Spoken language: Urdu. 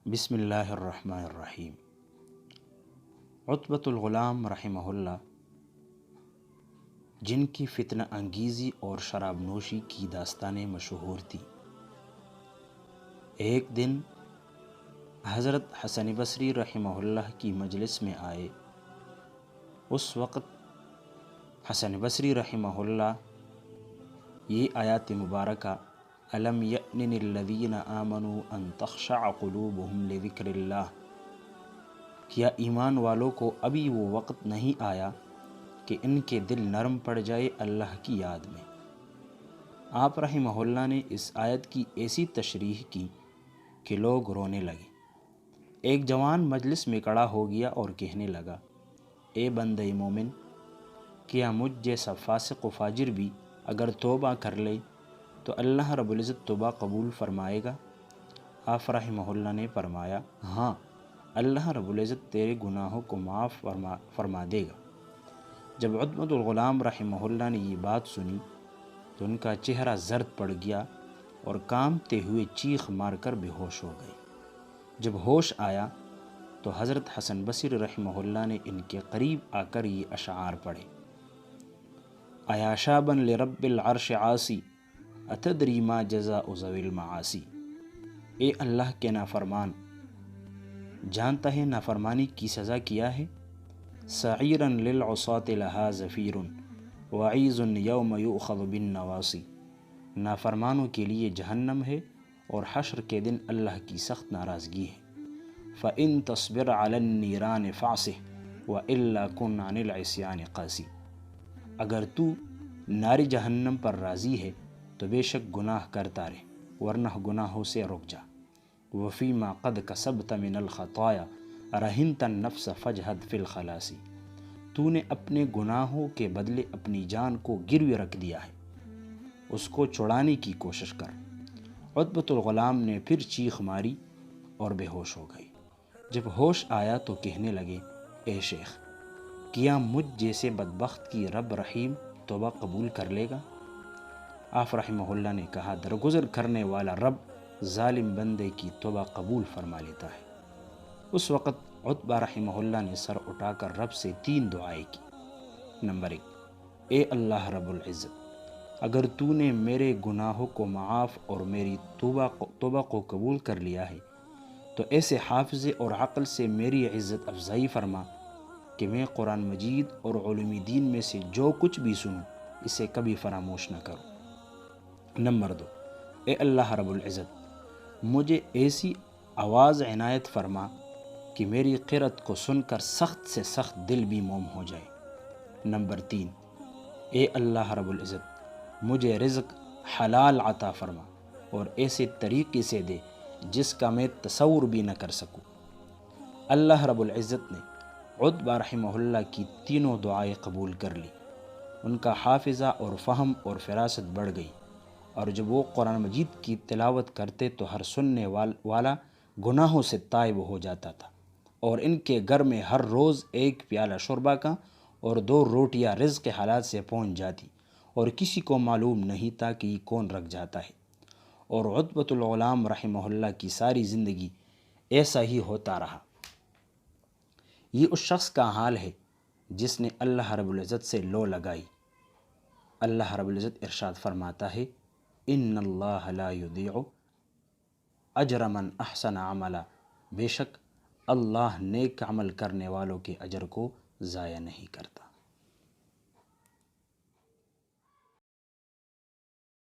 بسم اللہ الرحمن الرحیم۔ عتبۃ الغلام رحمہ اللہ، جن کی فتنہ انگیزی اور شراب نوشی کی داستانیں مشہور تھیں، ایک دن حضرت حسن بصری رحمہ اللہ کی مجلس میں آئے۔ اس وقت حسن بصری رحمہ اللہ یہ آیات مبارکہ الم یأن الذین آمنوا ان تخشع قلوبہم لذکر اللہ، کیا ایمان والوں کو ابھی وہ وقت نہیں آیا کہ ان کے دل نرم پڑ جائے اللہ کی یاد میں؟ آپ رحمہ اللہ نے اس آیت کی ایسی تشریح کی کہ لوگ رونے لگے۔ ایک جوان مجلس میں کھڑا ہو گیا اور کہنے لگا، اے بندہ مومن، کیا مجھ جیسا فاسق و فاجر بھی اگر توبہ کر لے تو اللہ رب العزت توبہ قبول فرمائے گا؟ آپ رحمہ اللہ نے فرمایا، ہاں، اللہ رب العزت تیرے گناہوں کو معاف فرما دے گا۔ جب عتبۃ الغلام رحمہ اللہ نے یہ بات سنی تو ان کا چہرہ زرد پڑ گیا اور کانپتے ہوئے چیخ مار کر بے ہوش ہو گئے۔ جب ہوش آیا تو حضرت حسن بصری رحمہ اللہ نے ان کے قریب آ کر یہ اشعار پڑھے، ایا شابا لرب العرش عاصی اتدری ما جزاء ذوی المعاصی۔ اے اللہ کے نافرمان، جانتا ہے نافرمانی کی سزا کیا ہے؟ سعیرا للعصاة لہا زفیر وعیز یوم یؤخذ بالنواصی۔ نافرمانوں کے لیے جہنم ہے اور حشر کے دن اللہ کی سخت ناراضگی ہے۔ فإن تصبر علی النیران فاعصه وإلا کن عن العصیان قاصی۔ اگر تو ناری جہنم پر راضی ہے تو بے شک گناہ کرتا رہ، ورنہ گناہوں سے رک جا۔ وفیما قد کسبت من الخطایا رہنت النفس فاجہد فی الخلاص۔ تو نے اپنے گناہوں کے بدلے اپنی جان کو گروی رکھ دیا ہے، اس کو چھڑانے کی کوشش کر۔ عتبۃ الغلام نے پھر چیخ ماری اور بے ہوش ہو گئے۔ جب ہوش آیا تو کہنے لگے، اے شیخ، کیا مجھ جیسے بدبخت کی رب رحیم توبہ قبول کر لے گا؟ آپ رحمہ اللہ نے کہا، درگزر کرنے والا رب ظالم بندے کی توبہ قبول فرما لیتا ہے۔ اس وقت عتبہ رحمہ اللہ نے سر اٹھا کر رب سے 3 دعائیں کی۔ نمبر 1، اے اللہ رب العزت، اگر تو نے میرے گناہوں کو معاف اور میری توبہ کو قبول کر لیا ہے تو ایسے حافظ اور عقل سے میری عزت افزائی فرما کہ میں قرآن مجید اور علوم دین میں سے جو کچھ بھی سنوں اسے کبھی فراموش نہ کروں۔ نمبر 2، اے اللہ رب العزت، مجھے ایسی آواز عنایت فرما کہ میری قرأت کو سن کر سخت سے سخت دل بھی موم ہو جائے۔ نمبر 3، اے اللہ رب العزت، مجھے رزق حلال عطا فرما اور ایسے طریقے سے دے جس کا میں تصور بھی نہ کر سکوں۔ اللہ رب العزت نے عتبہ رحمہ اللہ کی تینوں دعائیں قبول کر لی۔ ان کا حافظہ اور فہم اور فراست بڑھ گئی، اور جب وہ قرآن مجید کی تلاوت کرتے تو ہر سننے والا گناہوں سے تائب ہو جاتا تھا، اور ان کے گھر میں ہر روز 1 پیالہ شوربہ کا اور 2 روٹیاں رزق حلال سے پہنچ جاتی، اور کسی کو معلوم نہیں تھا کہ یہ کون رکھ جاتا ہے۔ اور عتبۃ الغلام رحمہ اللہ کی ساری زندگی ایسا ہی ہوتا رہا۔ یہ اس شخص کا حال ہے جس نے اللہ رب العزت سے لو لگائی۔ اللہ رب العزت ارشاد فرماتا ہے، ان اللہ لا یضیع اجر من احسن عملا۔ بے شک اللہ نیک عمل کرنے والوں کے اجر کو ضائع نہیں کرتا۔